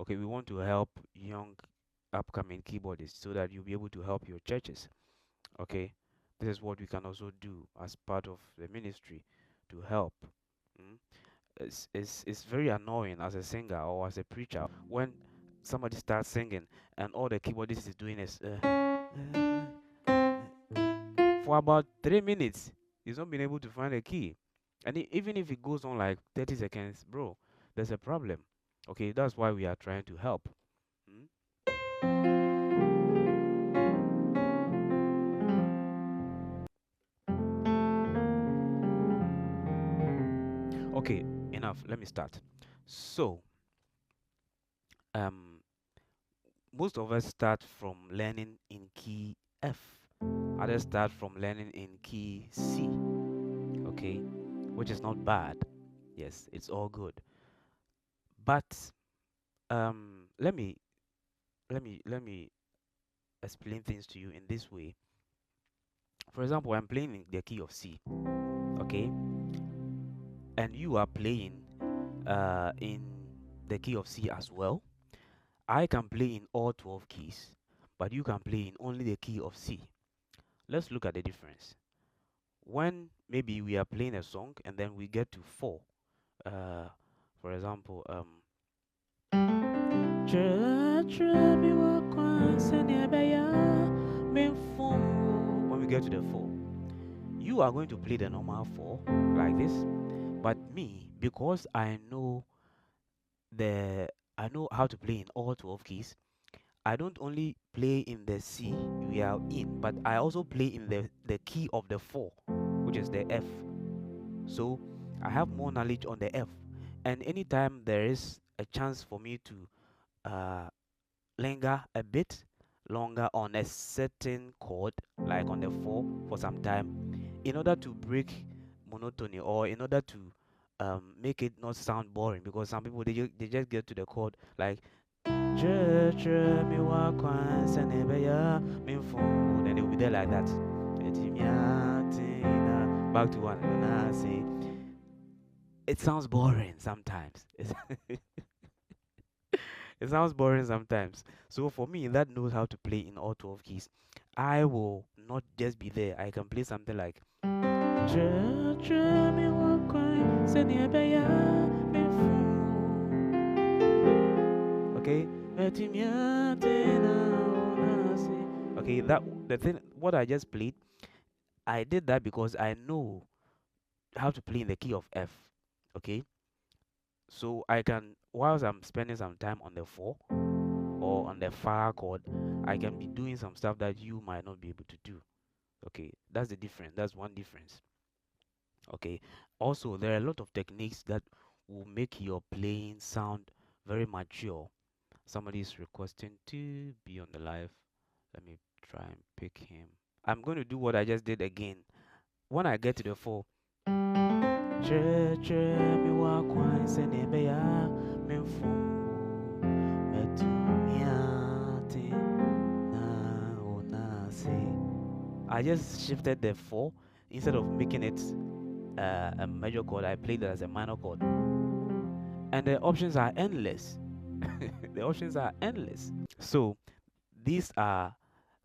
Okay, we want to help young upcoming keyboardists so that you'll be able to help your churches. Okay, this is what we can also do as part of the ministry to help. Mm. It's very annoying as a singer or as a preacher when somebody starts singing and all the keyboardist is doing is for about 3 minutes. He's not been able to find a key, and even if it goes on like 30 seconds, bro, there's a problem. Okay, that's why we are trying to help. Mm. Okay, enough. Let me start. So, um, most of us start from learning in key F. Others start from learning in key C. Okay, which is not bad. Yes, it's all good. But let me explain things to you in this way. For example, I'm playing in the key of C. Okay, and you are playing in the key of C as well. I can play in all 12 keys, but you can play in only the key of C. Let's look at the difference. When maybe we are playing a song and then we get to 4, uh, for example, when we get to the 4, you are going to play the normal 4 like this, but me, because the I know how to play in all 12 keys. I don't only play in the C we are in, but I also play in the key of the 4, which is the F. So I have more knowledge on the F. And anytime there is a chance for me to uh, linger a bit longer on a certain chord, like on the 4 for some time, in order to break monotony or in order to make it not sound boring, because some people they just get to the chord like church me wa kwan sene beya me phone, and they will be there like that. Back to one. See, it sounds boring sometimes. It sounds boring sometimes. So for me, that knows how to play in all 12 keys, I will not just be there. I can play something like church me wa kwan sene beya me phone. Okay. Okay, that the thing what I just played, I did that because I know how to play in the key of F. Okay, so I can, whilst I'm spending some time on the 4 or on the far chord, I can be doing some stuff that you might not be able to do. Okay, that's the difference. That's one difference. Okay, also there are a lot of techniques that will make your playing sound very mature. Somebody is requesting to be on the live. Let me try and pick him. I'm going to do what I just did again. When I get to the 4, I just shifted the 4. Instead of making it a major chord, I played it as a minor chord. And the options are endless. The options are endless. So these are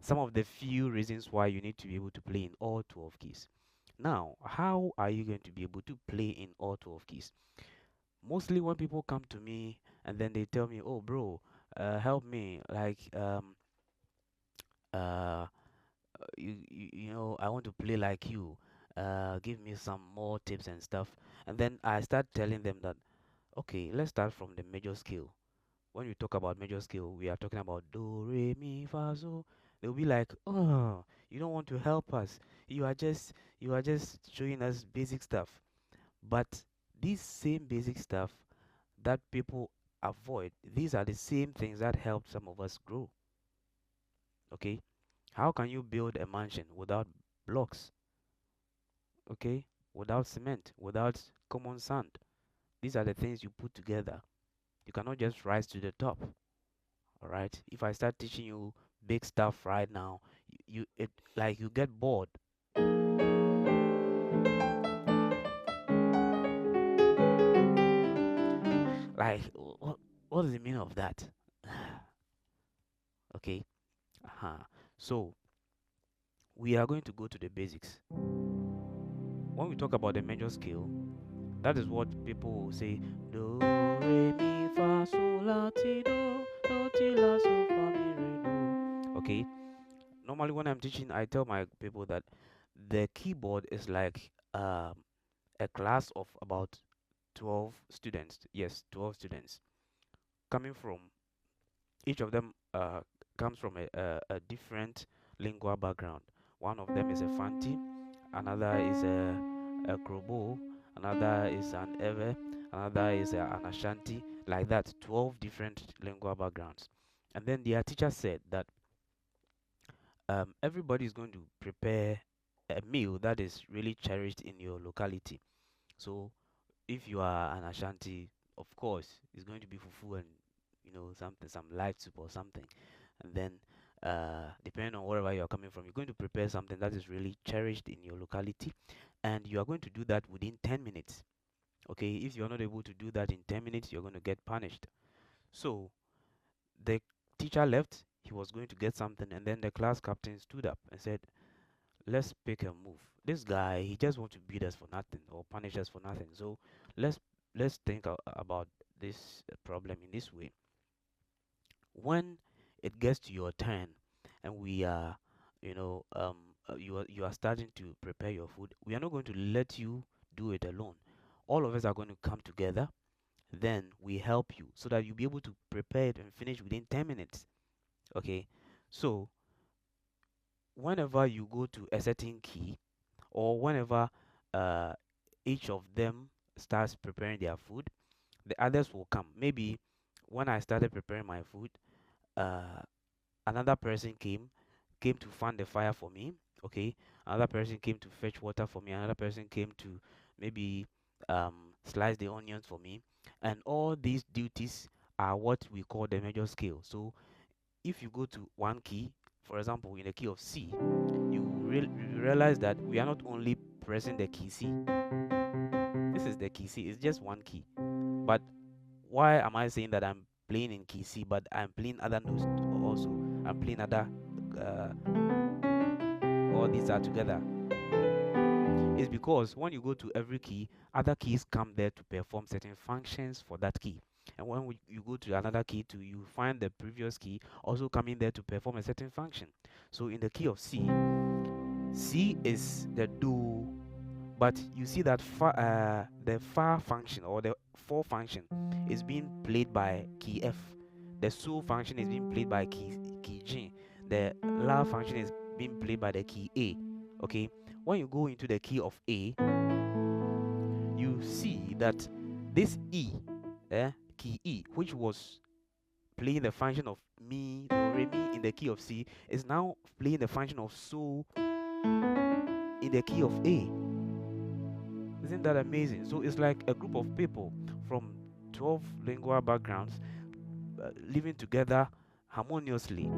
some of the few reasons why you need to be able to play in all 12 keys. Now, how are you going to be able to play in all 12 keys? Mostly when people come to me and then they tell me, "Oh, bro, help me! Like, uh, you know, I want to play like you. Give me some more tips and stuff." And then I start telling them that, okay, let's start from the major scale. When we talk about major scale, we are talking about do, re, mi, fa, so. They'll be like, "Oh, you don't want to help us. You are just showing us basic stuff." But these same basic stuff that people avoid, these are the same things that help some of us grow. Okay? How can you build a mansion without blocks? Okay? Without cement, without common sand. These are the things you put together. You cannot just rise to the top. All right? If I start teaching you big stuff right now, you get bored. Like, what What is the meaning of that? Okay. So we are going to go to the basics. When we talk about the major scale, that is what people will say: do, re, mi, fa, sol, la, ti, do, ti, la, sol, fa, mi, re, do. Okay. Normally, when I'm teaching, I tell my people that the keyboard is like a class of about 12 students. Yes, 12 students coming from, each of them comes from a different lingual background. One of them is a Fanti, another is a Krobo, another is an Ewe, another is an Ashanti, like that, 12 different lingual backgrounds. And then their teacher said that everybody is going to prepare a meal that is really cherished in your locality. So if you are an Ashanti, of course, it's going to be fufu and something, some light soup or something. And then, depending on wherever you are coming from, you're going to prepare something that is really cherished in your locality, and you are going to do that within 10 minutes. Okay, if you are not able to do that in 10 minutes, you're going to get punished. So the teacher left. He was going to get something, and then the class captain stood up and said, let's pick a move. This guy, he just wants to beat us for nothing or punish us for nothing. So let's let's think about this problem in this way. When it gets to your turn, and we are, you are starting to prepare your food, we are not going to let you do it alone. All of us are going to come together. Then we help you so that you'll be able to prepare it and finish within 10 minutes. Okay, so whenever you go to a certain key, or whenever uh, each of them starts preparing their food, the others will come. Maybe when I started preparing my food, uh, another person came to fan the fire for me. Okay, another person came to fetch water for me. Another person came to maybe slice the onions for me. And all these duties are what we call the major scale. So if you go to one key, for example, in the key of C, you realize that we are not only pressing the key C. This is the key C. It's just one key. But why am I saying that I'm playing in key C, but I'm playing other notes also? I'm playing other. Uh, all these are together. It's because when you go to every key, other keys come there to perform certain functions for that key. And when you go to another key to, you find the previous key also coming there to perform a certain function. So in the key of C, C is the do, but you see that the fa function, or the for function, is being played by key F. The so function is being played by key G. The la function is being played by the key A. Okay, when you go into the key of A, you see that this E, key E, which was playing the function of mi, do, re, mi in the key of C, is now playing the function of so in the key of A. Isn't that amazing? So it's like a group of people from 12 lingual backgrounds living together harmoniously,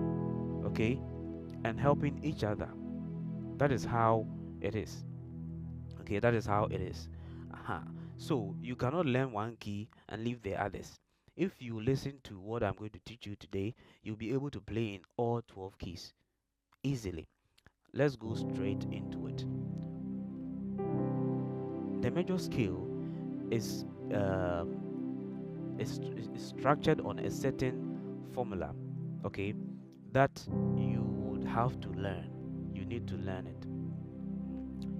okay, and helping each other. That is how it is. Okay, that is how it is. So you cannot learn one key and leave the others. If you listen to what I'm going to teach you today, you'll be able to play in all 12 keys easily. Let's go straight into it. The major scale is is structured on a certain formula, okay, that you would have to learn. You need to learn it.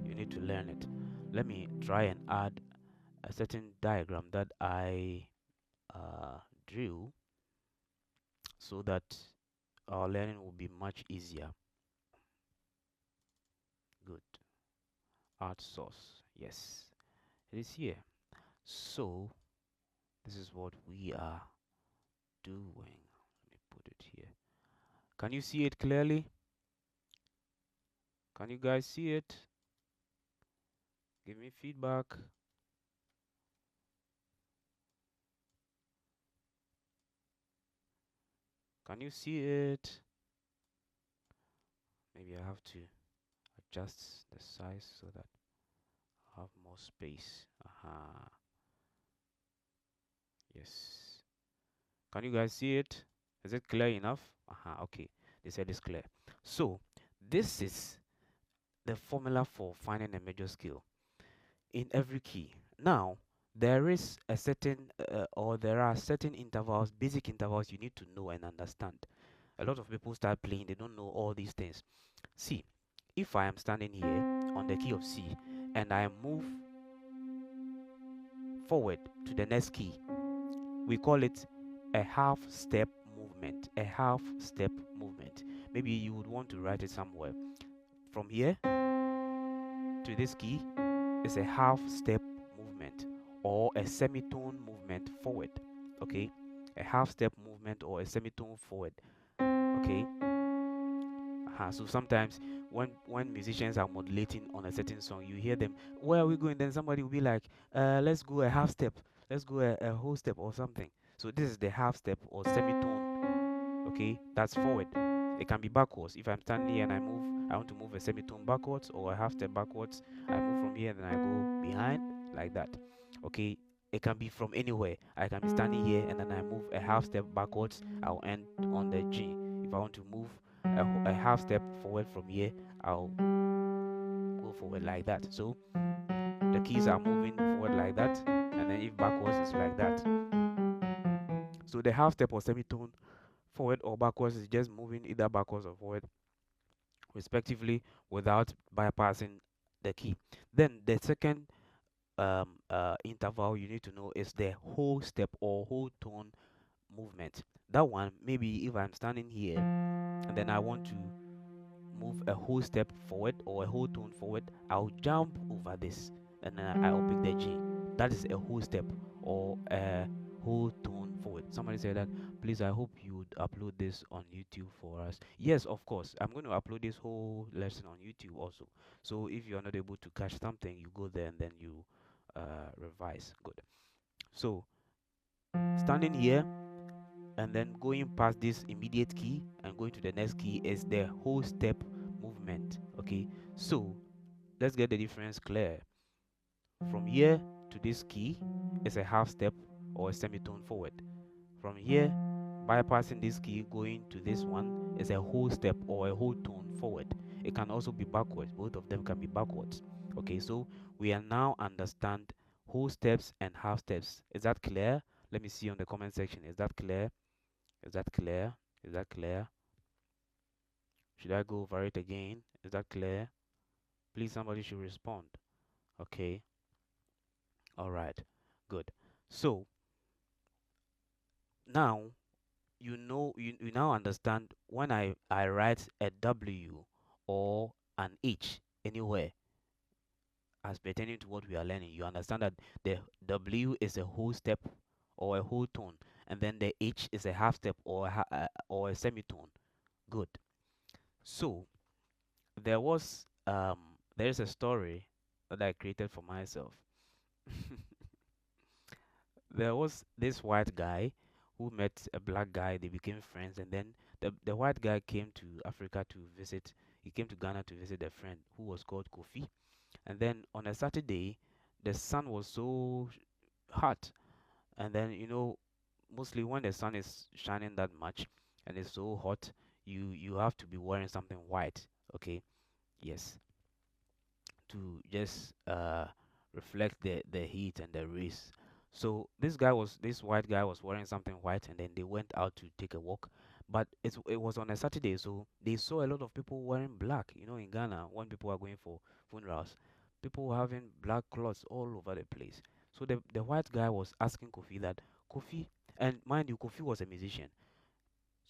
You need to learn it. Let me try and add a certain diagram that I drew so that our learning will be much easier. Good. Art source. Yes, it is here. So this is what we are doing. Let me put it here. Can you see it clearly? Can you guys see it? Give me feedback. Can you see it? Maybe I have to adjust the size so that I have more space. Yes. Can you guys see it? Is it clear enough? Okay. They said it's clear. So this is the formula for finding a major scale in every key. Now, there is a certain or there are certain intervals, basic intervals you need to know and understand. A lot of people start playing, they don't know all these things. See, if I am standing here on the key of C and I move forward to the next key, we call it a half step movement. A half step movement. Maybe you would want to write it somewhere. From here to this key is a half step movement or a semitone movement forward. Okay, a half step movement or a semitone forward. Okay, so sometimes when musicians are modulating on a certain song, you hear them, where are we going? Then somebody will be like, let's go a half step, let's go a whole step or something. So this is the half step or semitone. Okay, that's forward. It can be backwards. If I'm standing here and I want to move a semitone backwards or a half step backwards, I move from here, then I go behind like that. Okay, it can be from anywhere. I can be standing here and then I move a half step backwards, I'll end on the G. If I want to move a half step forward from here, I'll go forward like that. So the keys are moving forward like that, and then if backwards it's like that. So the half step or semitone forward or backwards is just moving either backwards or forward respectively without bypassing the key. Then the second interval you need to know is the whole step or whole tone movement. That one, maybe if I'm standing here and then I want to move a whole step forward or a whole tone forward, I'll jump over this and then I'll pick the G. That is a whole step or a whole tone forward. Somebody said that, please, I hope you would upload this on YouTube for us. Yes, of course. I'm going to upload this whole lesson on YouTube also. So if you're not able to catch something, you go there and then you revise. Good. So standing here and then going past this immediate key and going to the next key is the whole step movement. Okay, so let's get the difference clear. From here to this key is a half step or a semitone forward. From here, bypassing this key going to this one is a whole step or a whole tone forward. It can also be backwards. Both of them can be backwards. Okay, so we are now understand whole steps and half steps. Is that clear? Let me see on the comment section. Is that clear? Is that clear? Is that clear? Should I go over it again? Is that clear? Please, somebody should respond. Okay. All right. Good. So now you know you now understand when I write a W or an H anywhere as pertaining to what we are learning. You understand that the W is a whole step or a whole tone, and then the H is a half step or or a semitone. Good. So there's a story that I created for myself. There was this white guy who met a black guy. They became friends, and then the white guy came to Africa to visit. He came to Ghana to visit a friend who was called Kofi. And then on a Saturday, the sun was so hot, and then mostly when the sun is shining that much and it's so hot, you have to be wearing something white. Okay, yes, to just reflect the heat and the rays. So this white guy was wearing something white, and then they went out to take a walk. But it was on a Saturday, so they saw a lot of people wearing black. In Ghana, when people are going for funerals, people were having black clothes all over the place. So the white guy was asking Kofi that, Kofi, and mind you, Kofi was a musician.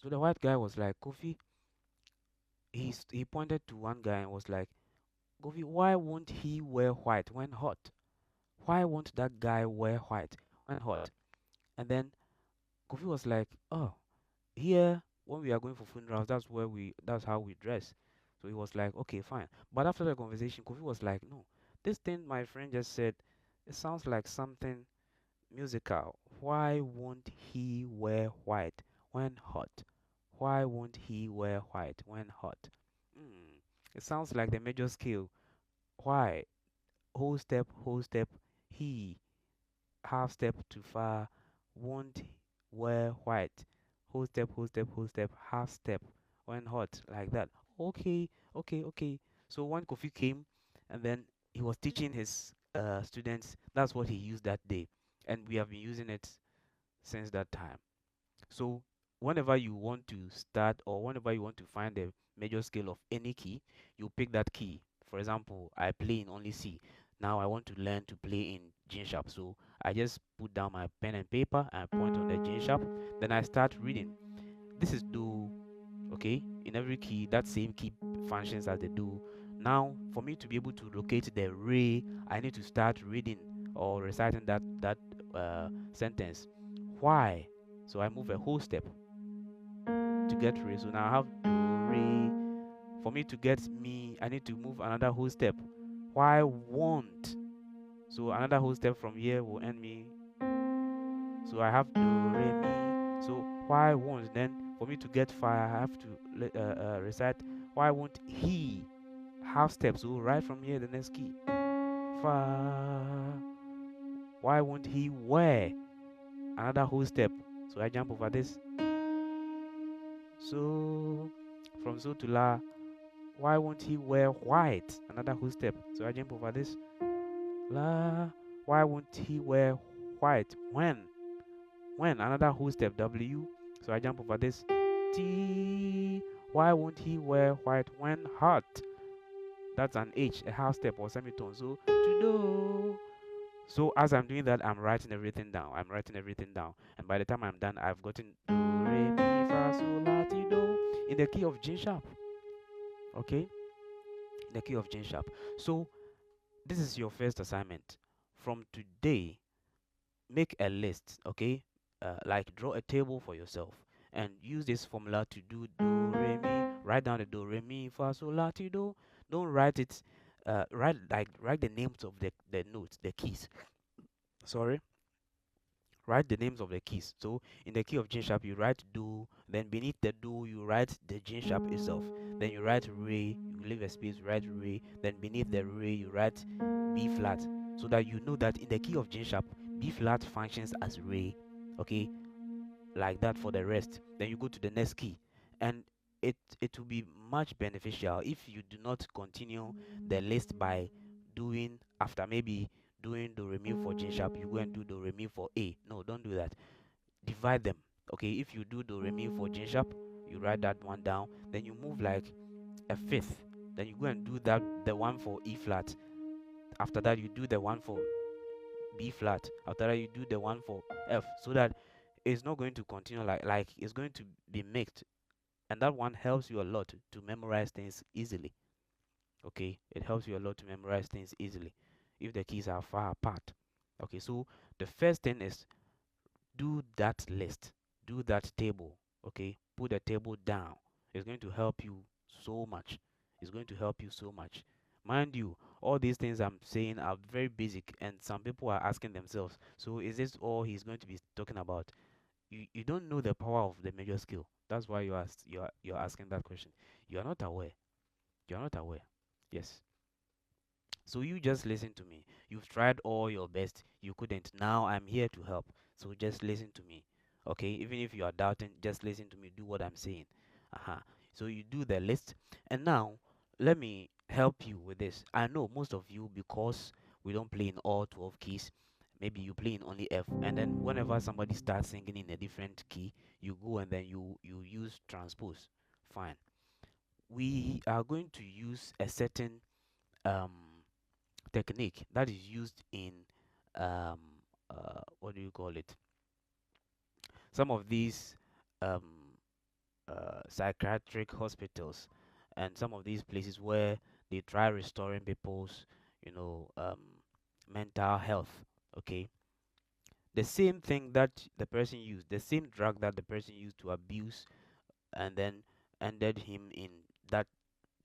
So the white guy was like, Kofi, he pointed to one guy and was like, Kofi, why won't he wear white when hot? Why won't that guy wear white when hot? And then Kofi was like, oh, here when we are going for funerals, that's how we dress. So he was like, okay, fine. But after the conversation, Kofi was like, no, this thing my friend just said, it sounds like something musical. Why won't he wear white when hot? Why won't he wear white when hot? Hmm, it sounds like the major scale. Why? Whole step, he half step too far, won't where white, whole step, half step, when hot, like that. Okay, okay. So when Kofi came, and then he was teaching his students, that's what he used that day, and we have been using it since that time. So whenever you want to start or whenever you want to find the major scale of any key, you pick that key. For example, I play in only C. Now I want to learn to play in G sharp. So I just put down my pen and paper and point on the G sharp. Then I start reading. This is do, okay? In every key, that same key functions as the do. Now, for me to be able to locate the re, I need to start reading or reciting that sentence. Why? So I move a whole step to get re. So now I have do re. For me to get me, I need to move another whole step. Why won't? So another whole step from here will end me. So I have do re mi. So why won't? Then for me to get fa, I have to recite. Why won't he? Half step. So right from here, the next key. Fa. Why won't he wear? Another whole step. So I jump over this. So from so to la. Why won't he wear white? Another whole step. So I jump over this. La. Why won't he wear white? When? When? Another whole step. W. So I jump over this. T. Why won't he wear white when hot? That's an H, a half step or semitone. So to do. So as I'm doing that, I'm writing everything down. I'm writing everything down. And by the time I'm done, I've gotten do, re, mi, fa, sol, la, ti, do in the key of G sharp. Okay? In the key of G sharp. So this is your first assignment. From today, make a list, okay? Like draw a table for yourself and use this formula to do do, re, mi. Write down the do, re, mi, fa, sol, la, ti, do. Don't write it, write the names of the notes, the keys. Sorry, write the names of the keys. So in the key of G sharp, you write do, then beneath the do, you write the G sharp itself. Then you write re, you leave a space, write re, then beneath the re, you write B flat, so that you know that in the key of G sharp, B flat functions as re, okay, like that for the rest. Then you go to the next key, and it will be much beneficial if you do not continue the list by doing after maybe doing do re mi for G sharp, you go and do do re mi for A. No, don't do that. Divide them. Okay, if you do do re mi for G sharp, you write that one down. Then you move like a fifth. Then you go and do that the one for E flat. After that, you do the one for B flat. After that, you do the one for F, so that it's not going to continue like it's going to be mixed, and that one helps you a lot to memorize things easily. Okay, it helps you a lot to memorize things easily if the keys are far apart. Okay, so the first thing is do that list, do that table. Okay, put the table down. It's going to help you so much. It's going to help you so much. Mind you, all these things I'm saying are very basic, and some people are asking themselves, so is this all he's going to be talking about? You don't know the power of the major scale. That's why you're asking that question. You are not aware. You are not aware. Yes. So you just listen to me. You've tried all your best. You couldn't. Now I'm here to help. So just listen to me. Okay? Even if you are doubting, just listen to me. Do what I'm saying. So you do the list. And now let me help you with this. I know most of you, because we don't play in all 12 keys, maybe you play in only F. And then whenever somebody starts singing in a different key, you go and then you use transpose. Fine. We are going to use a certain um technique that is used in um, what do you call it? Some of these um, psychiatric hospitals and some of these places where they try restoring people's, you know, mental health. Okay, the same thing that the person used, the same drug that the person used to abuse and then ended him in that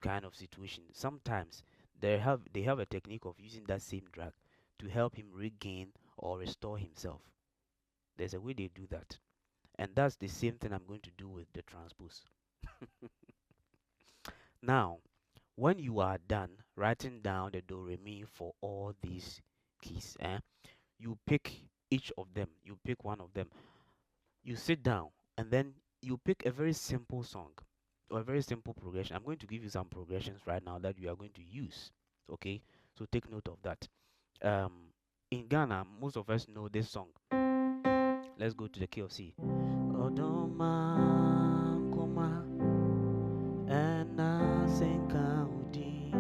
kind of situation. Sometimes they have a technique of using that same drug to help him regain or restore himself. There's a way they do that. And that's the same thing I'm going to do with the transpose. Now, when you are done writing down the do re mi for all these keys, you pick each of them. You pick one of them. you sit down and then you pick a very simple song or a very simple progression. I'm going to give you some progressions right now that you are going to use. Okay, so take note of that. Um, in Ghana, most of us know this song. Let's go to the key of C. Odoma Koma Ena Senkaudi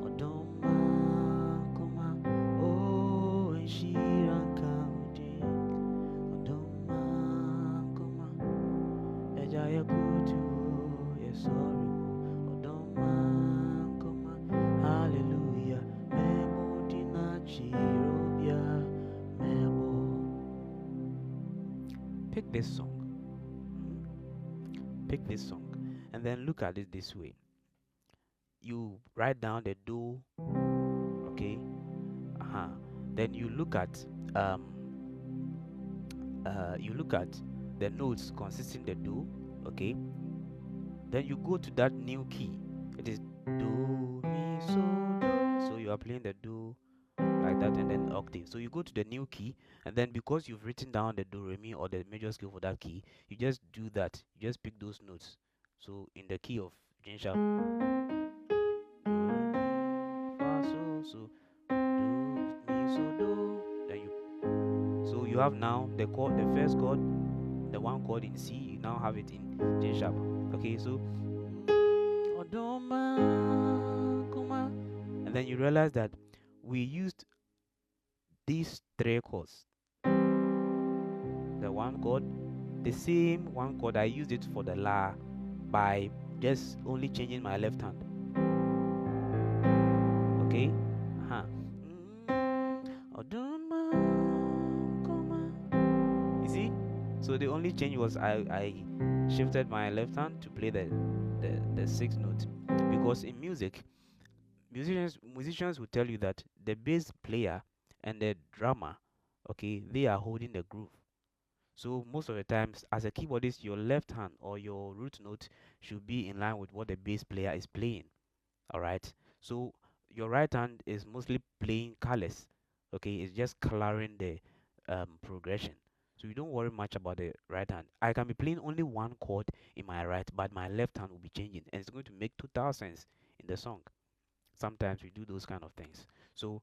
Odoma Koma Oh Shiran Kaudi Odoma Koma Ejaya Kutu Yesori Odoma Koma Hallelujah Memo Dinachi Robia Memo. Pick this song. Pick this song and then look at it this way. You write down the do, okay? Then you look at the notes consisting the do, okay? Then you go to that new key. It is do mi so do. So you are playing the do like that and then octave. So you go to the new key and then because you've written down the do re mi or the major scale for that key, you just do that. You just pick those notes. So in the key of G sharp, do re mi fa so do mi so do. Then you have now the chord, the first chord, the one chord in C. You now have it in G sharp. Okay, so and then you realize that we used these three chords. The one chord, the same one chord, I used it for the La by just only changing my left hand. Okay? You see? So the only change was I shifted my left hand to play the sixth note. Because in music, musicians will tell you that the bass player and the drummer, okay, they are holding the groove. So most of the times, as a keyboardist, your left hand or your root note should be in line with what the bass player is playing. All right. So your right hand is mostly playing colors. Okay, it's just coloring the progression. So you don't worry much about the right hand. I can be playing only one chord in my right, but my left hand will be changing, and it's going to make total sense in the song. Sometimes we do those kind of things. So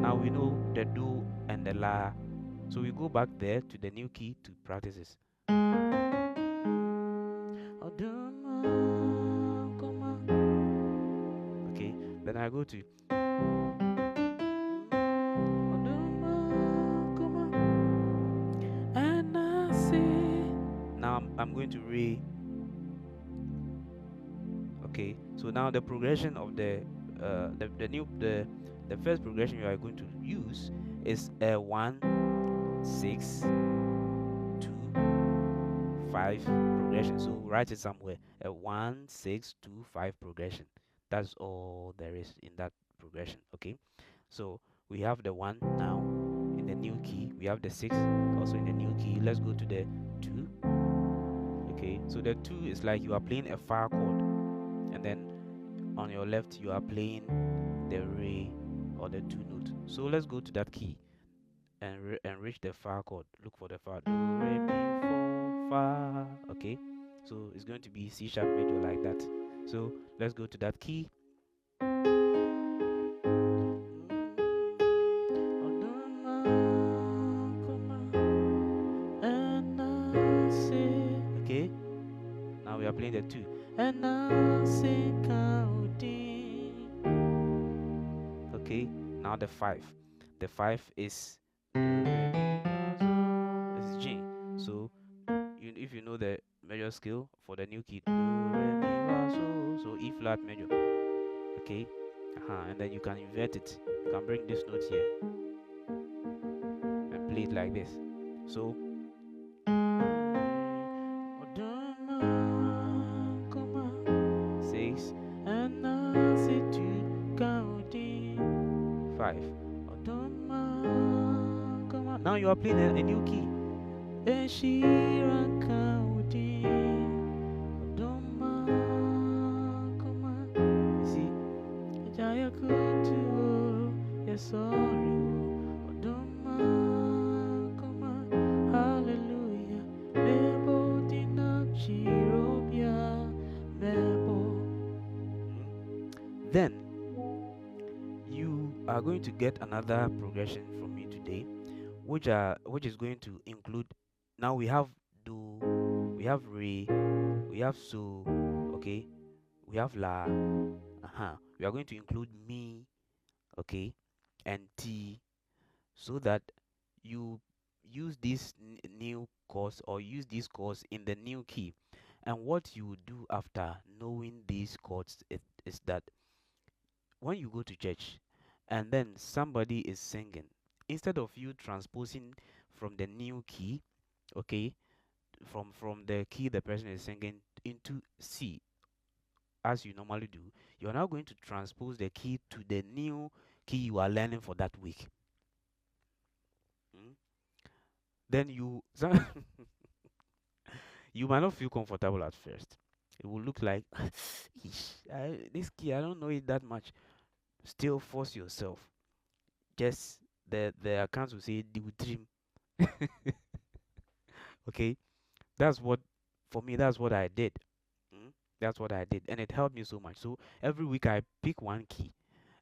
now we know the do and the la. So we go back there to the new key to practice this. Okay, then I go to and I say. Now I'm going to re. Okay, so now the progression of the first progression you are going to use is a 1 6 2 5 progression. So write it somewhere, a 1 6 2 5 progression. That's all there is in that progression. Okay, so we have the 1 now in the new key, we have the 6 also in the new key. Let's go to the 2. Okay, so the 2 is like you are playing a fa chord, and then on your left you are playing the re or the 2 note. So let's go to that key and reach the fa chord. Look for the fa, do re mi fo fa. Okay, so it's going to be C sharp major like that. So let's go to that key. Okay, now we are playing the 2. Okay, now the 5. The 5 is G. So if you know the major scale for the new key, do re mi fa so E flat major. Okay, and then you can invert it. You can bring this note here and play it like this. So six and I say two counting 5. Now you are playing a new key. You see, sorry. Then you are going to get another progression from me today, which is going to include, now we have do, we have re, we have so, okay, we have la, we are going to include me, okay, and t, so that you use this new course, or use this course in the new key. And what you do after knowing these chords is that when you go to church and then somebody is singing, instead of you transposing from the new key, okay, from the key the person is singing into C, as you normally do, you are now going to transpose the key to the new key you are learning for that week. Mm? Then you you might not feel comfortable at first. It will look like, this key, I don't know it that much. Still force yourself. Just the accounts will say do dream. Okay, that's what, for me, that's what I did. Mm? That's what I did, and it helped me so much. So every week I pick one key,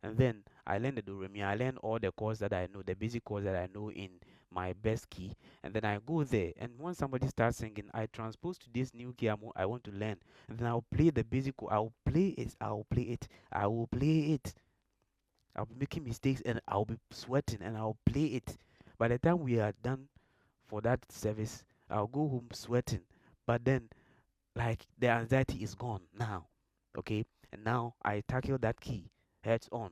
and then I learn the do re mi. I learn all the chords that I know, the basic chords that I know in my best key, and then I go there. And when somebody starts singing, I transpose to this new key I want to learn, and then I'll play the basic. I'll play it. I'll play it. I will play it. I'll be making mistakes, and I'll be sweating, and I'll play it. By the time we are done for that service, I'll go home sweating. But then, like, the anxiety is gone now. Okay, and now I tackle that key heads on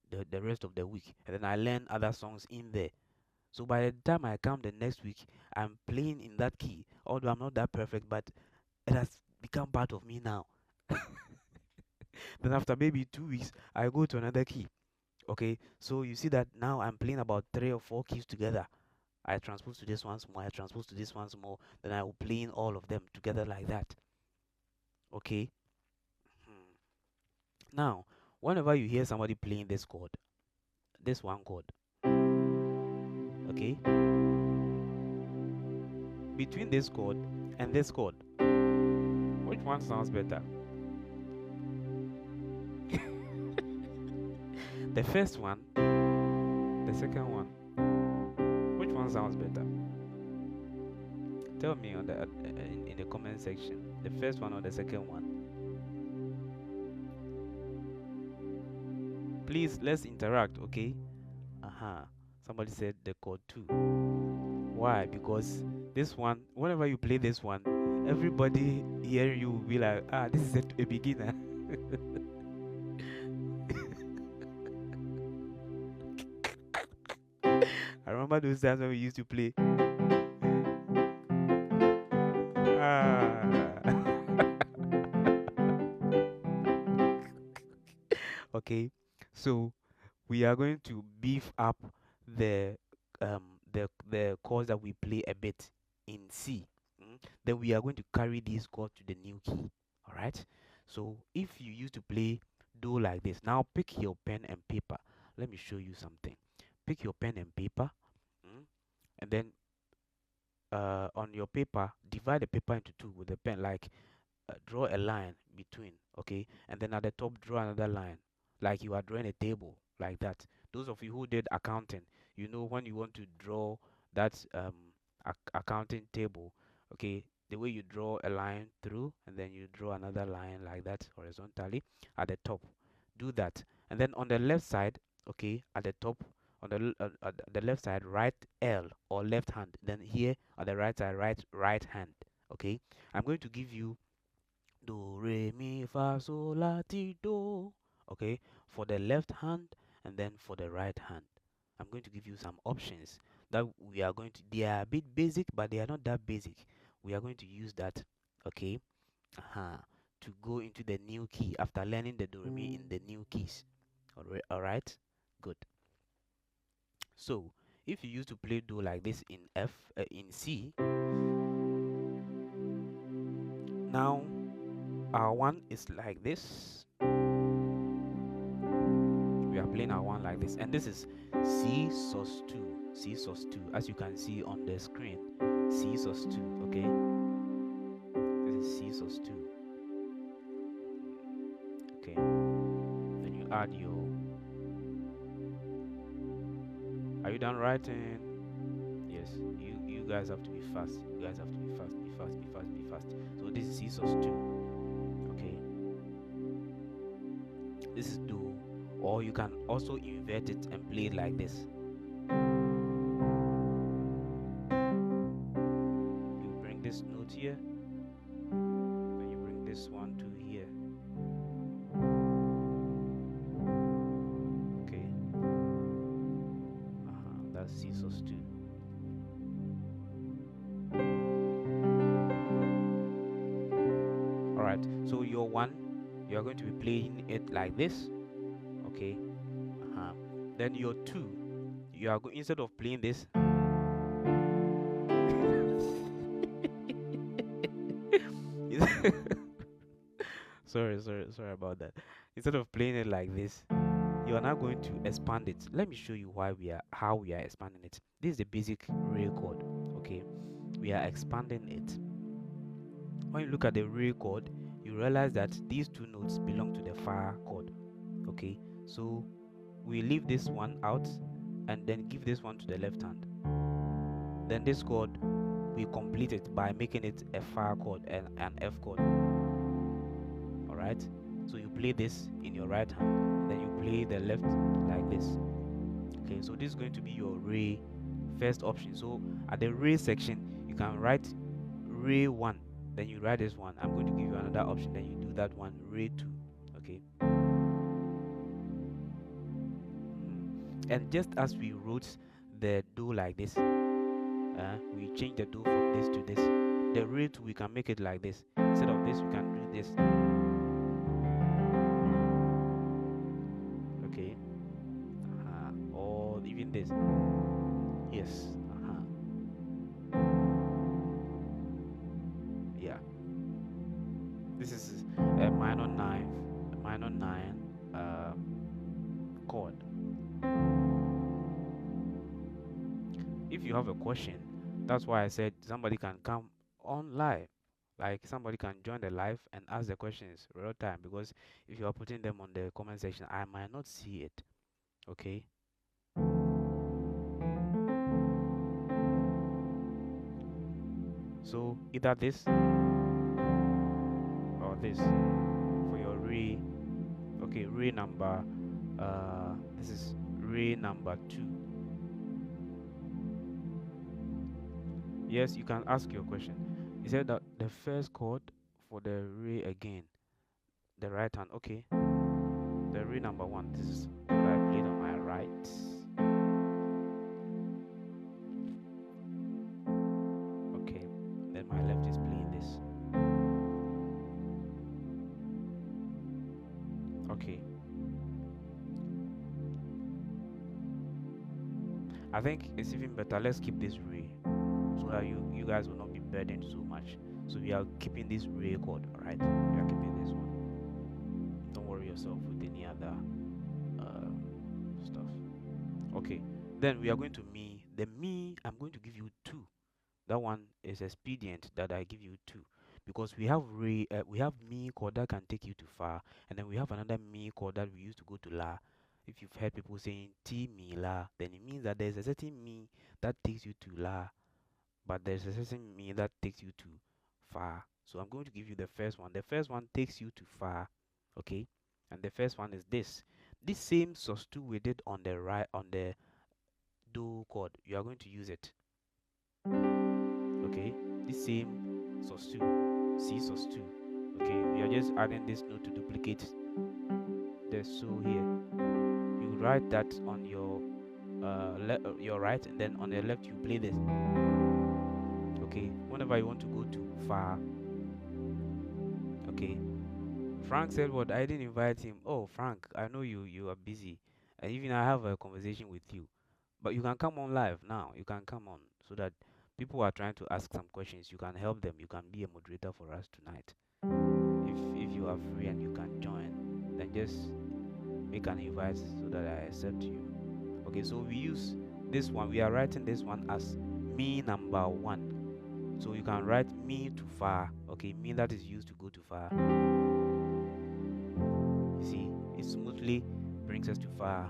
the rest of the week, and then I learn other songs in there. So by the time I come the next week, I'm playing in that key. Although I'm not that perfect, but it has become part of me now. Then after maybe 2 weeks, I go to another key. Okay, so you see that now I'm playing about 3 or 4 keys together. I transpose to this once more, I transpose to this once more, then I will play in all of them together like that. Okay. Hmm. Now, whenever you hear somebody playing this chord, this one chord, okay, between this chord and this chord, which one sounds better? The first one, the second one, which one sounds better? Tell me on the in the comment section, the first one or the second one. Please, let's interact, okay? Somebody said the chord 2. Why? Because this one, whenever you play this one, everybody hearing you will be like, this is a beginner. I remember those times when we used to play. Okay, so we are going to beef up the the chords that we play a bit in C. Then we are going to carry these chords to the new key. All right. So if you used to play do like this, now pick your pen and paper. Let me show you something. Pick your pen and paper, and then on your paper, divide the paper into two with the pen. Like draw a line between, okay, and then at the top draw another line, like you are drawing a table like that. Those of you who did accounting, you know when you want to draw that accounting table, okay, the way you draw a line through and then you draw another line like that horizontally at the top. Do that, and then on the left side, okay, at the top, on the left side, write L or left hand. Then here at the right side, write right hand. Okay, I'm going to give you do re mi fa sol la ti do, okay, for the left hand, and then for the right hand I'm going to give you some options that we are going to, they are a bit basic, but they are not that basic. We are going to use that, okay, to go into the new key after learning the do re mi in the new keys. All right, good. So if you used to play do like this in in C, now our one is like this. We are playing our one like this, and this is C sus 2, C sus 2, as you can see on the screen. C sus 2, okay, this is C sus 2, okay. add your. Are you done writing? Yes. You guys have to be fast. You guys have to be fast. Be fast. Be fast. Be fast. So this is C sus2. Okay. This is do, or you can also invert it and play it like this. You bring this note here, then you bring this one to here. Okay. That's C sus2. Alright, so your one, you are going to be playing it like this. Okay. Then your two, you are going, instead of playing this, sorry about that. Instead of playing it like this, you are now going to expand it. Let me show you how we are expanding it. This is the basic real chord. Okay, we are expanding it. When you look at the real chord, you realize that these two notes belong to the fa chord. Okay, so we leave this one out and then give this one to the left hand. Then this chord, we complete it by making it a fa chord and an F chord. Alright, so you play this in your right hand, then you play the left like this. Okay, so this is going to be your re first option. So at the re section, you can write re 1, then you write this one. I'm going to give you another option, then you do that one, re 2. Okay. And just as we wrote the do like this, we change the do from this to this. The re 2, we can make it like this. Instead of this, we can do this. Okay. Or even this. Yes. Yeah. This is a minor 9 chord. If you have a question, that's why I said somebody can come on live. Like somebody can join the live and ask the questions real time, because if you are putting them on the comment section, I might not see it. Okay. So either this or this for your re. Okay, re number. This is re number 2. Yes, you can ask your question. He said that the first chord for the re again, the right hand. Okay, the re number 1. This is what I played on my right. Okay, then my left is playing this. Okay. I think it's even better. Let's keep this re, so that you guys will not be burdened so much. So we are keeping this re chord, alright? We are keeping this one. Don't worry yourself with any other stuff. Okay, then we are going to mi. The mi, I'm going to give you 2. That one is expedient that I give you 2, because we have mi chord that can take you to fa, and then we have another mi chord that we used to go to la. If you've heard people saying ti mi la, then it means that there's a certain mi that takes you to la, but there's a certain mi that takes you to fa. So I'm going to give you the first one. The first one takes you to fa, okay? And the first one is this. This same sus2 we did on the right, on the do chord. You are going to use it. Okay, this same sus2, C sus2. Okay, we are just adding this note to duplicate the so here. You write that on your right, and then on the left you play this. Okay, whenever you want to go to fa. Okay, Frank said, "What? I didn't invite him." Oh, Frank, I know you are busy, and even I have a conversation with you, but you can come on live now. You can come on, so that people are trying to ask some questions. You can help them. You can be a moderator for us tonight. If you are free and you can join, then just make an invite so that I accept you. Okay, so we use this one. We are writing this one as mi number 1. So you can write mi to fa. Okay, mi that is used to go to fa. You see, it smoothly brings us to fa.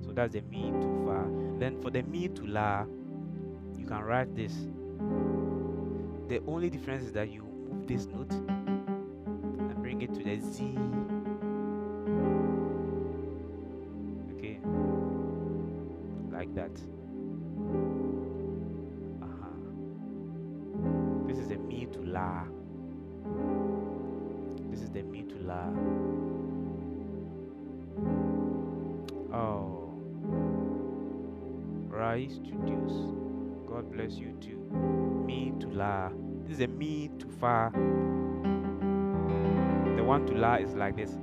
So that's the mi to fa. Then for the mi to la, you can write this. The only difference is that you move this note and bring it to the Z. Okay, like that. This is the mi to la. This is the mi to la. Oh, rise to deuce. God bless you too. Mi to la. This is a mi to fa. The one to la is like this.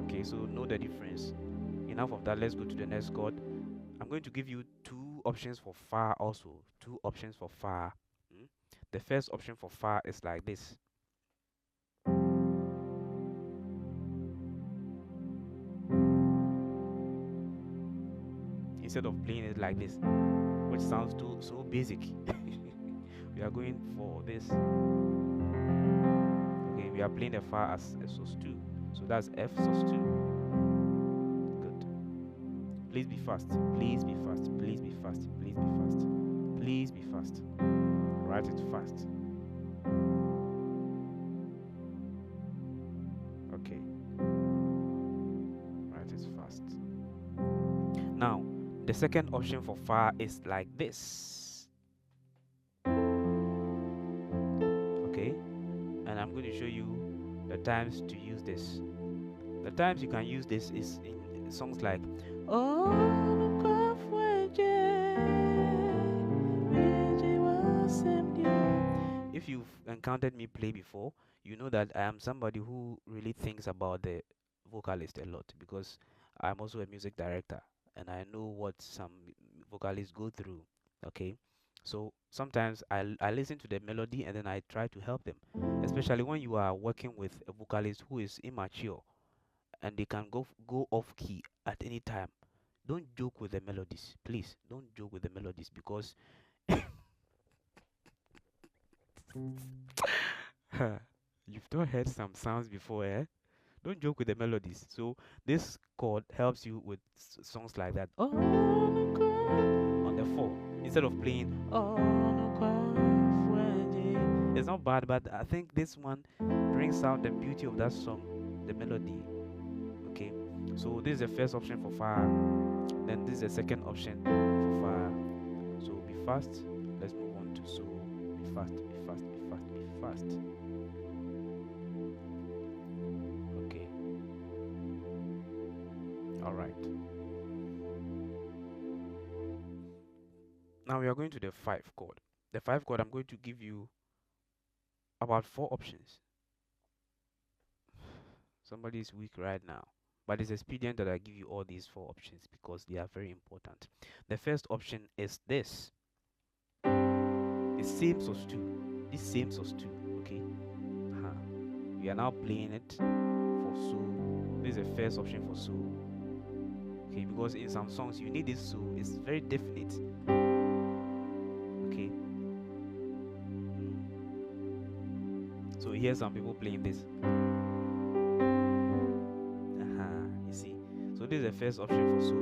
Okay, so know the difference. Enough of that. Let's go to the next chord. I'm going to give you two options for fa also. Two options for fa. The first option for fa is like this. Instead of playing it like this, which sounds so basic. We are going for this. Okay, we are playing the fa as a sus2. So that's F sus2. Good. Please be fast. Please be fast. Please be fast. Please be fast. Please be fast. Write it fast. Okay. Write it fast. Now, the second option for fa is like this. Okay, and I'm going to show you the times to use this. The times you can use this is in songs like if you've encountered me play before, you know that I am somebody who really thinks about the vocalist a lot, because I'm also a music director and I know what some vocalists go through. Okay, so sometimes I listen to the melody and then I try to help them, especially when you are working with a vocalist who is immature and they can go off key at any time. Don't joke with the melodies, please. Don't joke with the melodies, because you've not heard some sounds before, eh? Don't joke with the melodies. So this chord helps you with songs like that. Oh, on the 4, instead of playing it's not bad, but I think this one brings out the beauty of that song, the melody. Okay, so this is the first option for fa. Then this is the second option for fa. So be fast. Let's move on to so. Be fast, be fast, be fast, be fast. Okay. All right. Now we are going to the 5 chord. The 5 chord, I'm going to give you about 4 options. Somebody is weak right now, but it's expedient that I give you all these 4 options because they are very important. The first option is this. It's same sus2. This same sus2. Okay. We are now playing it for so. This is the first option for so. Okay, because in some songs you need this so. It's very definite. Okay. So here's some people playing this. You see. So this is the first option for so.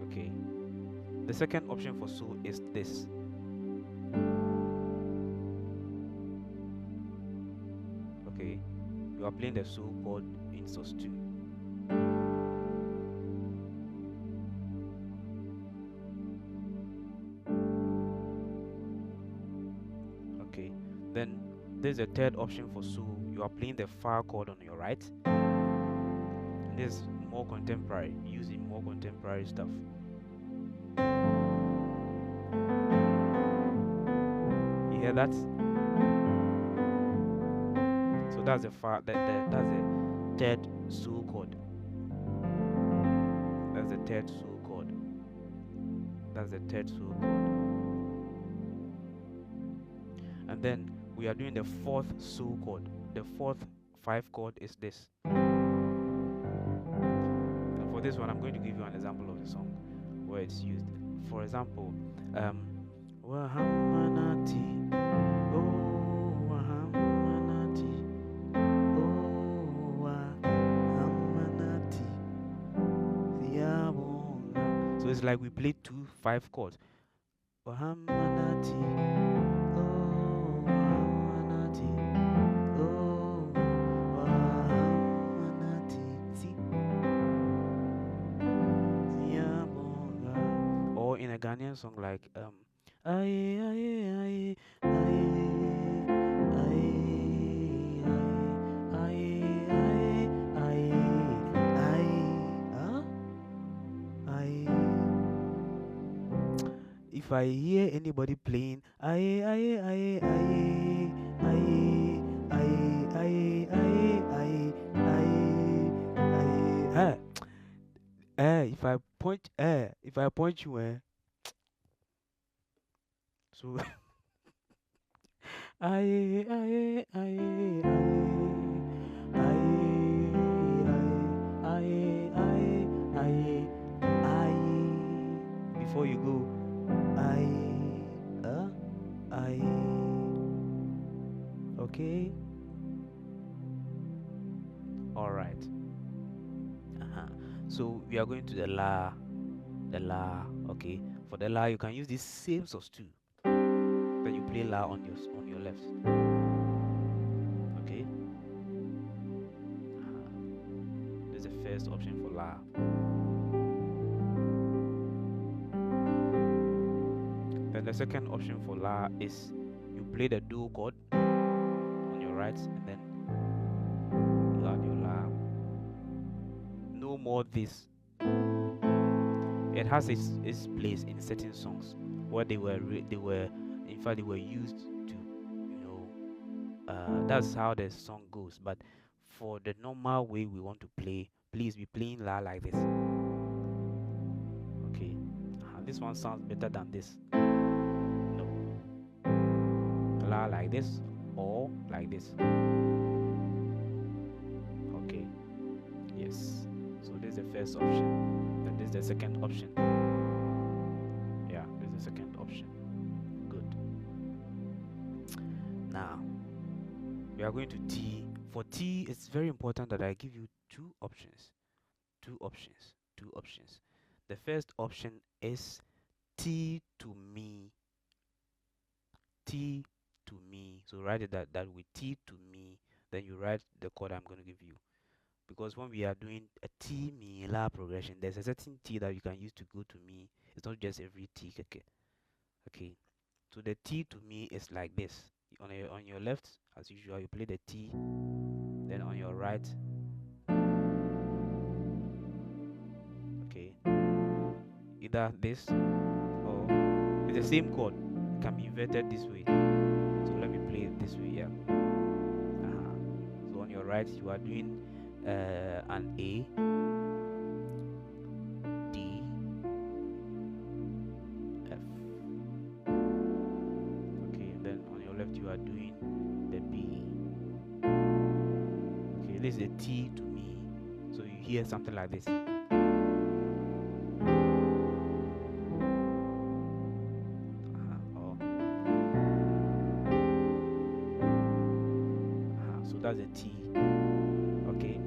Okay. The second option for so is this. Okay. You are playing the so chord in sus2. Okay. Then there's a third option for so. You are playing the fa chord on your right. And this is more contemporary, using more contemporary stuff. You hear that? So that's the fa. That's the third so chord. That's the third so chord. That's the third so chord. And then we are doing the fourth so chord. The fourth 5 chord is this. And for this one, I'm going to give you an example of the song. where it's used. For example, Wahamanati, oh Wahamanati, oh Wahamanati, Siyabonga. So it's like we play 2 5 chords. Wahamanati, oh Wahamanati, oh Wahamanati, see, Siyabonga. Or in a Ghanaian song like aye aye aye aye aye aye aye aye huh? Aye. If I hear anybody playing aye aye aye aye aye aye aye aye aye aye aye if I point you so aye aye aye aye aye aye aye aye before you go aye okay, all right. So we are going to the la. Okay, for the la you can use this same source too. Then you play la on your left. Okay, this is the first option for la. Then the second option for la is you play the do chord on your right, and then you add your la. No more this. It has its place in certain songs where they were in fact they were used to, that's how the song goes. But for the normal way we want to play, please be playing la like this. Okay, this one sounds better than this. No, la like this or like this. Okay, yes. So this is the first option. Then this is the second option. Yeah, this is the second option. Good. Now we are going to T. For T, it's very important that I give you two options. Two options. Two options. The first option is T to me. T to me. So write it that with T to me. Then you write the chord I'm going to give you. Because when we are doing a T mi la progression, there's a certain T that you can use to go to me. It's not just every T. Okay. So the T to me is like this. On your left, as usual, you play the T. Then on your right, okay, either this or it's the same chord. It can be inverted this way. So let me play it this way. Yeah. So on your right, you are doing an A, D, F. Okay, and then on your left, you are doing the B. Okay, this is a T to me. So you hear something like this. So that's a T. Okay.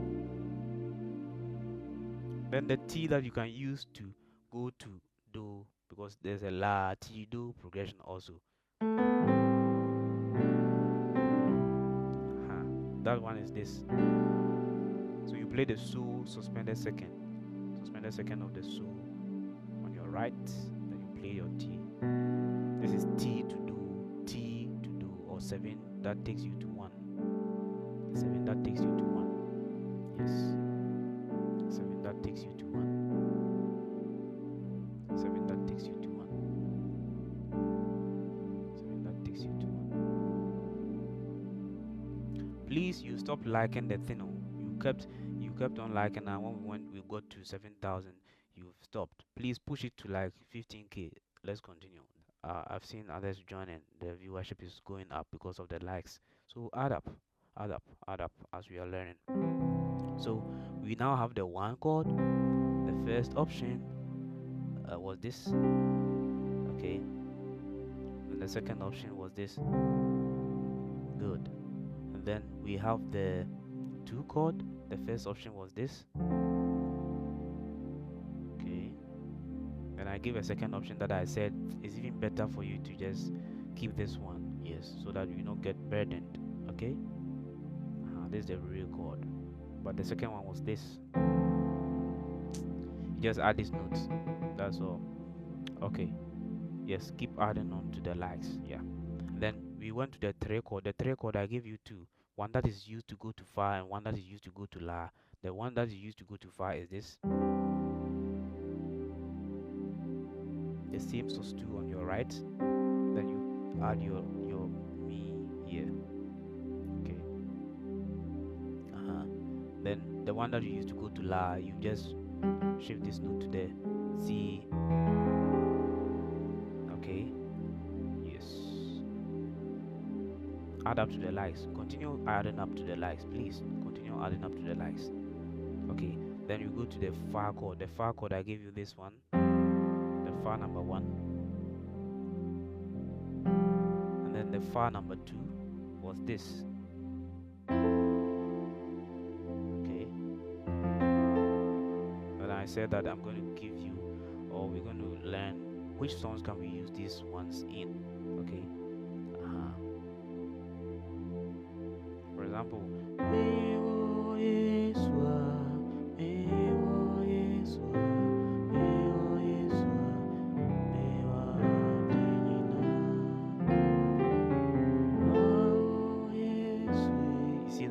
Then the T that you can use to go to do, because there's a la T do progression also. That one is this. So you play the so suspended second of the so on your right, then you play your T. This is T to do, or 7 that takes you to 1. 7 that takes you to 1. Yes. 7 that takes you to 1. 7 that takes you to 1. 7 that takes you to 1. Please, you stop liking the thing. You kept on liking, and when we got to 7,000, you've stopped. Please push it to like 15k. Let's continue. I've seen others joining. The viewership is going up because of the likes. So add up as we are learning. So we now have the one chord, the first option, was this. Okay, and the second option was this. Good. And then we have the 2 chord. The first option was this. Okay, and I give a second option that I said is even better for you to just keep this one, yes, so that you don't get burdened. Okay, this is the real chord, but the second one was this. You just add these notes, that's all. Okay, yes, keep adding on to the likes. Yeah, and then we went to the 3 chord. The 3 chord I gave you two, one that is used to go to fa and one that is used to go to la. The one that is used to go to fa is this. The same sus2 on your right, then you add your mi here. Okay, then the one that you used to go to la, you just shift this note to the C. Okay, yes, add up to the likes. Continue adding up to the likes, please. Continue adding up to the likes. Okay, then you go to the fa chord. The fa chord, I gave you this one, the fa number 1, and then the fa number 2 was this. Okay, and I said that I'm going to give you, or we're going to learn which songs can we use these ones in. Okay, for example,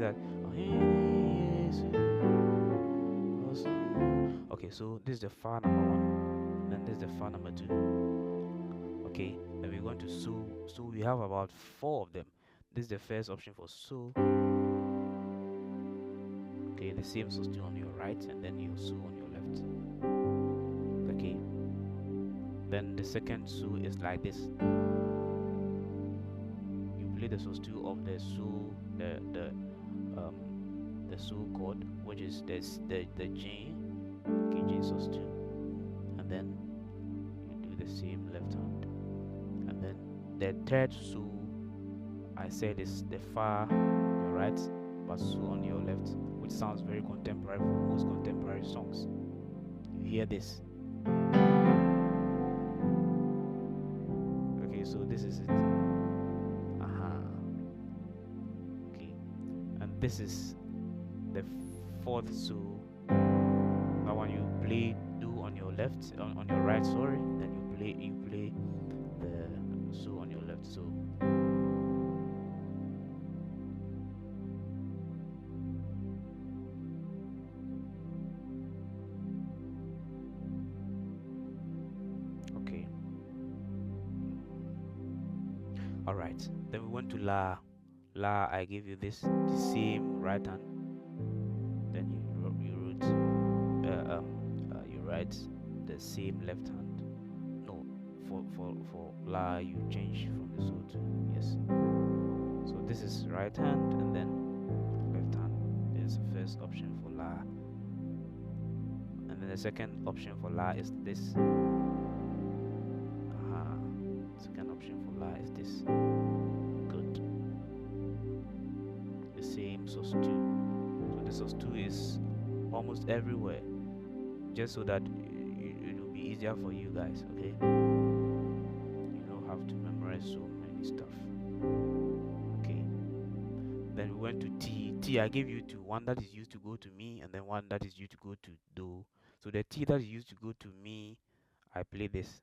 that. Okay, so this is the fa number 1, then this is the fa number 2. Okay, then we're going to so. So we have about 4 of them. This is the first option for so. Okay, the same so still on your right, and then your so on your left. Okay, then the second so is like this. You play the so still of the so, the so chord, which is this the G. Okay, G sus2, and then you do the same left hand, and then the third so I said is the fa on your right, but so on your left, which sounds very contemporary for most contemporary songs. You hear this. Okay, so this is it. Okay, and this is the fourth so. That one you play do on your left, on your right, sorry, then you play the so on your left. So okay, all right, then we went to la. I gave you this, the same right hand, then you wrote you write the same left hand. No, for la you change from the so to yes. So this is right hand and then left hand. This is the first option for la, and then the second option for la is this. Second option for la is this. Good. The same sus2. So the sus2 is almost everywhere, just so that it will be easier for you guys. Okay, you don't have to memorize so many stuff. Okay, then we went to T. I gave you two, one that is used to go to mi, and then one that is used to go to do. So the T that is used to go to mi, I play this.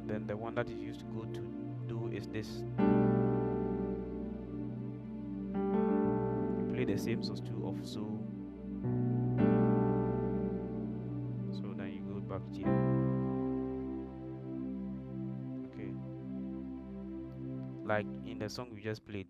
Then the one that is used to go to do is this. You play the same sus2 of so. So then you go back to here. Okay. Like in the song we just played.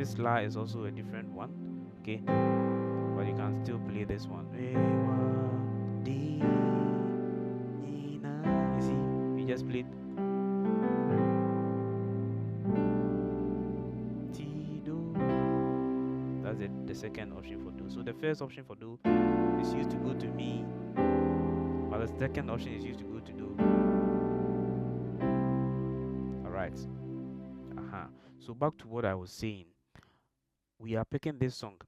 this La is also a different one, okay, but you can still play this one. You see, we just played T do. That's the second option for do. So the first option for do is used to go to me, but the second option is used to go to do. All right. So back to what I was saying. We are picking this song,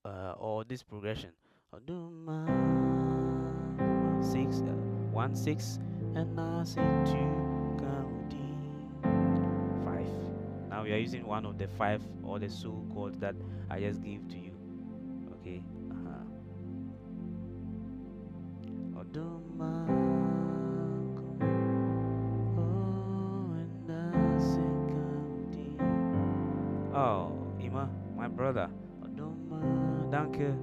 or this progression. Six, 1 6, and I say 2 5. Now we are using one of the 5 or the soul chords that I just gave to you. Okay. Oh, Ima, my brother. Danke.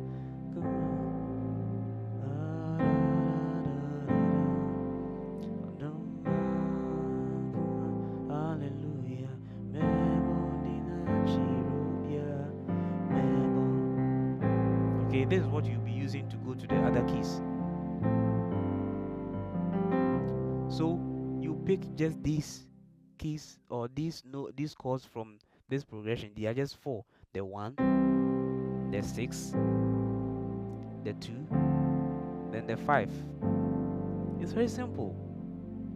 Hallelujah. Okay, this is what you'll be using to go to the other keys. So you pick just these keys or these chords from this progression. They are just 4: the 1, the 6, the 2, then the 5. It's very simple.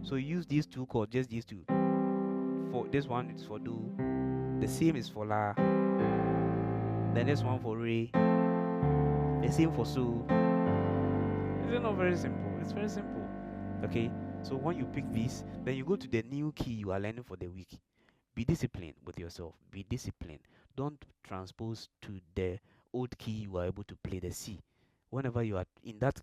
So use these 2 chords, just these 2. For this one is for do, the same is for la, then this one for re, the same for so. It's not very simple. It's very simple. Okay, so when you pick this, then you go to the new key you are learning for the week. Be disciplined with yourself. Be disciplined. Don't transpose to the old key you are able to play, the C. Whenever you are in that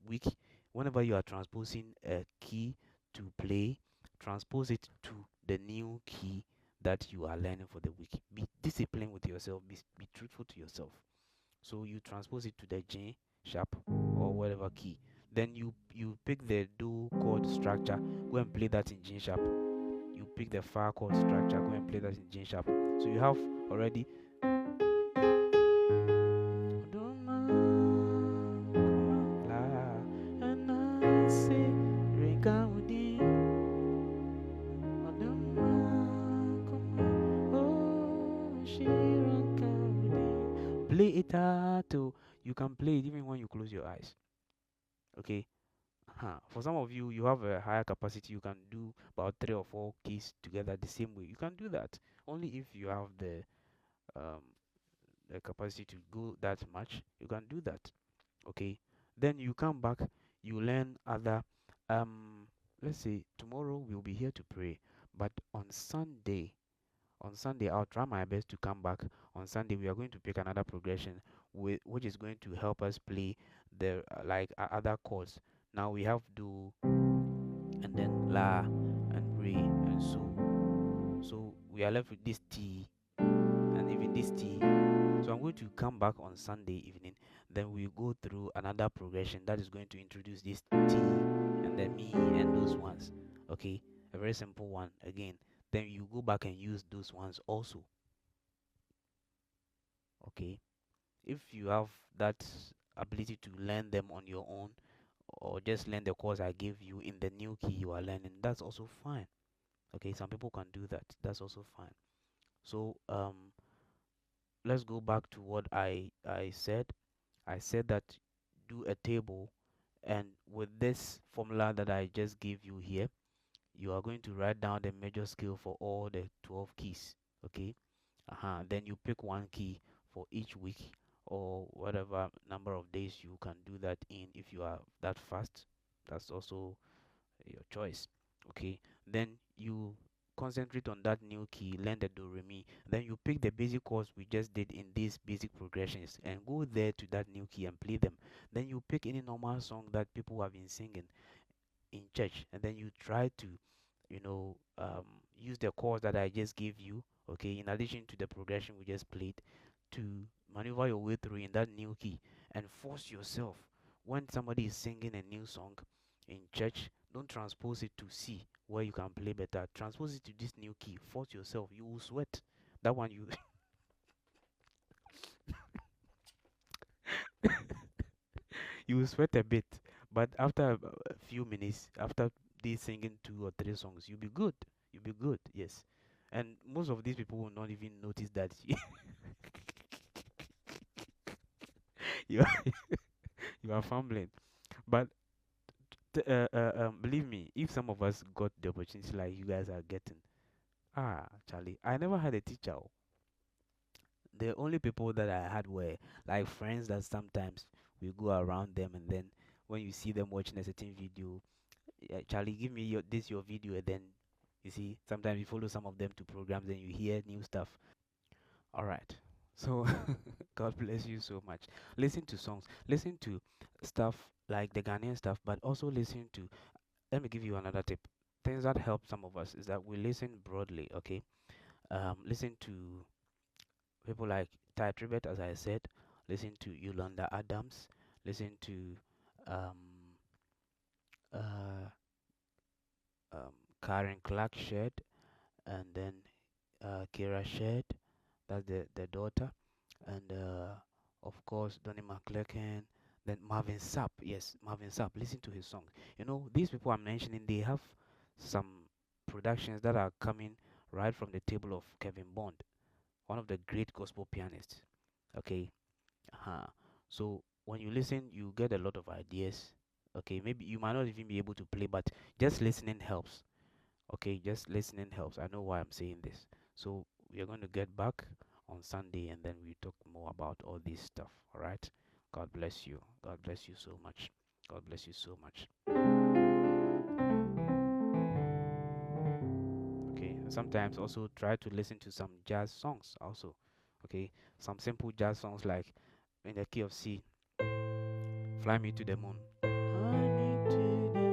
week, whenever you are transposing a key to play, transpose it to the new key that you are learning for the week. Be disciplined with yourself. Be truthful to yourself. So you transpose it to the G sharp or whatever key. Then you pick the do chord structure. Go and play that in G sharp. You pick the fa chord structure. Go and play that in G sharp. So you have already. Play it out. You can play it even when you close your eyes. Okay. For some of you, you have a higher capacity. You can do about 3 or 4 keys together the same way. You can do that only if you have um, the capacity to go that much. You can do that. Okay. Then you come back. You learn other. Let's say tomorrow we'll be here to pray, but on Sunday, I'll try my best to come back. On Sunday, we are going to pick another progression which is going to help us play the other chords. Now we have do, and then la, and re, and so. So we are left with this T, and even this T. So I'm going to come back on Sunday evening. Then we go through another progression that is going to introduce this T, and then me, and those ones. Okay, a very simple one again. Then you go back and use those ones also. Okay, if you have that ability to learn them on your own, or just learn the course I gave you in the new key you are learning, that's also fine. Okay, some people can do that. That's also fine. So let's go back to what I said. I said that do a table, and with this formula that I just gave you here, you are going to write down the major scale for all the 12 keys. Okay. Then you pick one key for each week or whatever number of days you can do that in. If you are that fast, that's also your choice. Okay. Then you concentrate on that new key, learn the do re mi. Then you pick the basic chords we just did in these basic progressions and go there to that new key and play them. Then you pick any normal song that people have been singing in church, and then you try to use the chords that I just gave you, okay, in addition to the progression we just played, to maneuver your way through in that new key, and force yourself. When somebody is singing a new song in church, don't transpose it to C where you can play better. Transpose it to this new key. Force yourself. You will sweat, That one you you will sweat a bit, but after a few minutes, after these singing 2 or 3 songs, you'll be good. You'll be good. Yes, and most of these people will not even notice that you are, you are fumbling. But believe me, if some of us got the opportunity like you guys are getting, Charlie, I never had a teacher. Oh. The only people that I had were like friends that sometimes we go around them, and then when you see them watching a certain video, yeah, Charlie, give me your video, and then you see sometimes you follow some of them to programs and you hear new stuff. All right. So God bless you so much. Listen to songs, listen to stuff like the Ghanaian stuff, but also listen to. Let me give you another tip. Things that help some of us is that we listen broadly. Okay. Listen to people like Ty Tribbett, as I said. Listen to Yolanda Adams. Listen to um, uh, Karen Clark Shed, and then Kira Shed, that's the daughter, and of course Donnie McClurkin, then Marvin Sapp. Yes, Marvin Sapp. Listen to his songs. You know, these people I'm mentioning, they have some productions that are coming right from the table of Kevin Bond, one of the great gospel pianists. Okay, so when you listen, you get a lot of ideas. Okay, maybe you might not even be able to play, but just listening helps. Okay, just listening helps. I know why I'm saying this. So we are going to get back on Sunday, and then we talk more about all this stuff. All right. God bless you. God bless you so much. God bless you so much. Okay. Sometimes also try to listen to some jazz songs also. Okay. Some simple jazz songs like in the key of C, Fly Me to the Moon. Fly me to the moon.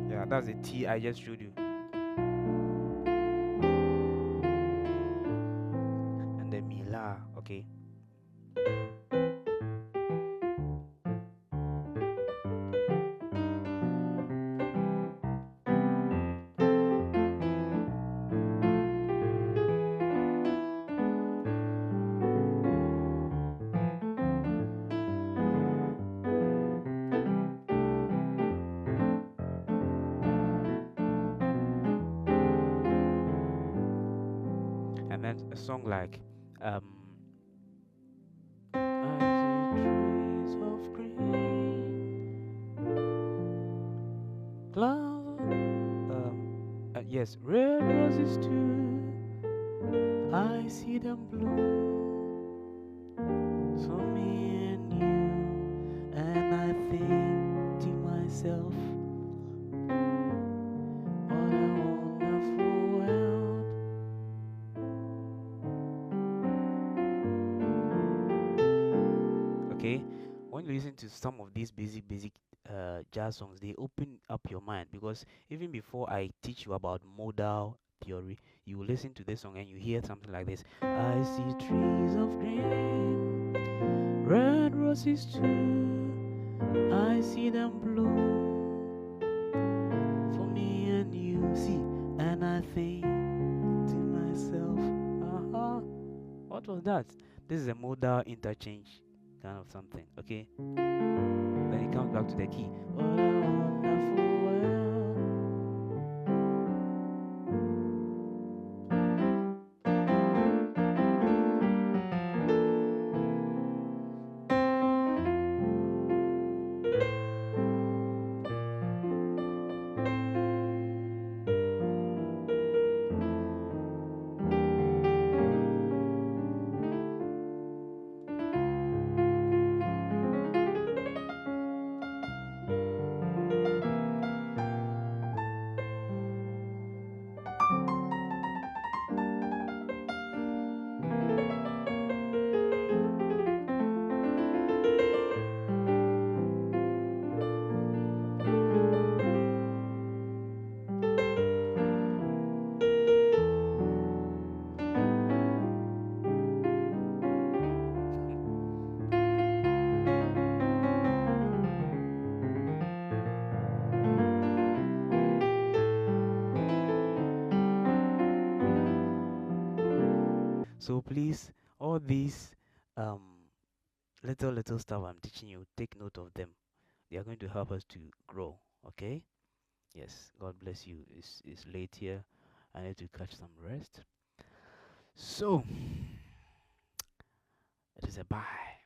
Yeah, that's the T I just showed you. And the Mila. Okay. And then a song like um I see trees of green, clouds, yes, red roses too. I see them bloom for me and you, and I think to myself, what a wonderful world. Okay, when you listen to some of these basic jazz songs, they open up your mind, because even before I teach you about modal theory, you will listen to this song and you hear something like this. I see trees of green, red roses too. I see them bloom for me and you. See, and I think to myself, what was that? This is a modal interchange kind of something. Okay. Then it comes back to the key. What a wonderful world. So please, all these um little stuff I'm teaching you, take note of them. They are going to help us to grow. Okay? Yes. God bless you. It's late here. I need to catch some rest. So it is a bye.